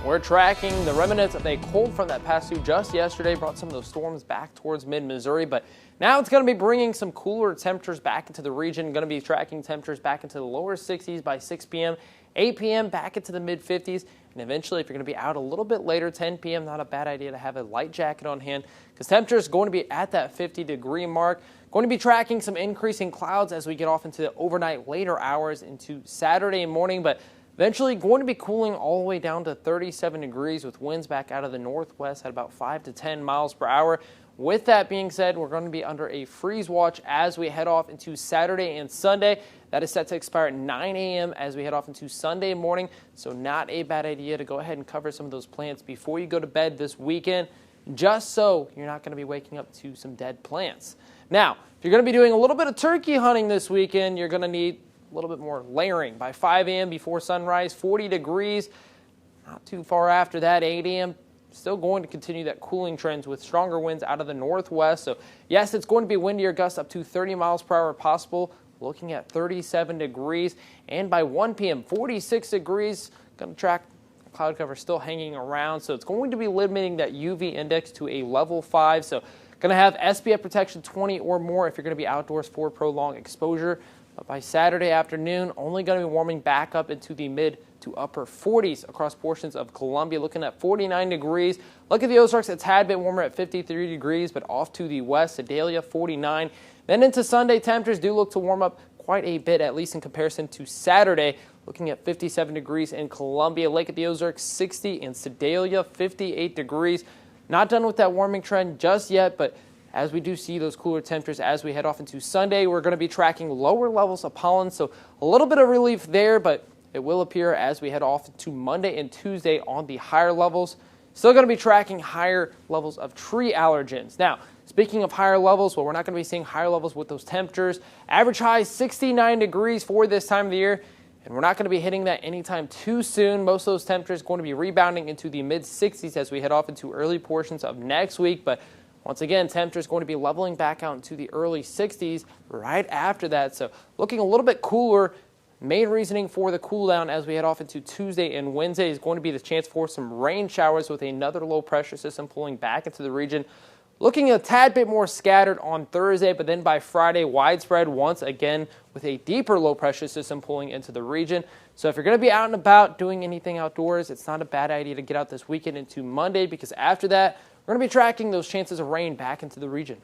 We're tracking the remnants of a cold front that passed through just yesterday, brought some of those storms back towards mid-Missouri, but now it's going to be bringing some cooler temperatures back into the region. Going to be tracking temperatures back into the lower 60s by 6 p.m., 8 p.m. back into the mid-50s, and eventually if you're going to be out a little bit later, 10 p.m., not a bad idea to have a light jacket on hand because temperatures going to be at that 50-degree mark. Going to be tracking some increasing clouds as we get off into the overnight later hours into Saturday morning, but eventually going to be cooling all the way down to 37 degrees with winds back out of the northwest at about 5 to 10 miles per hour. With that being said, we're going to be under a freeze watch as we head off into Saturday and Sunday. That is set to expire at 9 a.m. as we head off into Sunday morning. So not a bad idea to go ahead and cover some of those plants before you go to bed this weekend, just so you're not going to be waking up to some dead plants. Now, if you're going to be doing a little bit of turkey hunting this weekend, you're going to need a little bit more layering. By 5 a.m. before sunrise, 40 degrees. Not too far after that, 8 a.m., still going to continue that cooling trends with stronger winds out of the northwest. So, yes, it's going to be windier gusts up to 30 miles per hour possible, looking at 37 degrees. And by 1 p.m., 46 degrees. Going to track cloud cover still hanging around. So, it's going to be limiting that UV index to a level 5. So, going to have SPF protection 20 or more if you're going to be outdoors for prolonged exposure. But by Saturday afternoon, only going to be warming back up into the mid to upper 40s across portions of Columbia, looking at 49 degrees. Look at the Ozarks, a tad bit warmer at 53 degrees, but off to the west, Sedalia 49. Then into Sunday, temperatures do look to warm up quite a bit, at least in comparison to Saturday, looking at 57 degrees in Columbia. Lake at the Ozarks, 60, and Sedalia, 58 degrees. Not done with that warming trend just yet, but as we do see those cooler temperatures as we head off into Sunday, we're going to be tracking lower levels of pollen, so a little bit of relief there, but it will appear as we head off to Monday and Tuesday on the higher levels. Still going to be tracking higher levels of tree allergens. Now, speaking of higher levels, well, we're not going to be seeing higher levels with those temperatures. Average high 69 degrees for this time of the year, and we're not going to be hitting that anytime too soon. Most of those temperatures going to be rebounding into the mid-60s as we head off into early portions of next week, but once again, temperatures going to be leveling back out into the early 60s right after that. So looking a little bit cooler. Main reasoning for the cool down as we head off into Tuesday and Wednesday is going to be the chance for some rain showers with another low pressure system pulling back into the region. Looking a tad bit more scattered on Thursday, but then by Friday, widespread once again with a deeper low pressure system pulling into the region. So if you're going to be out and about doing anything outdoors, it's not a bad idea to get out this weekend into Monday because after that, we're going to be tracking those chances of rain back into the region.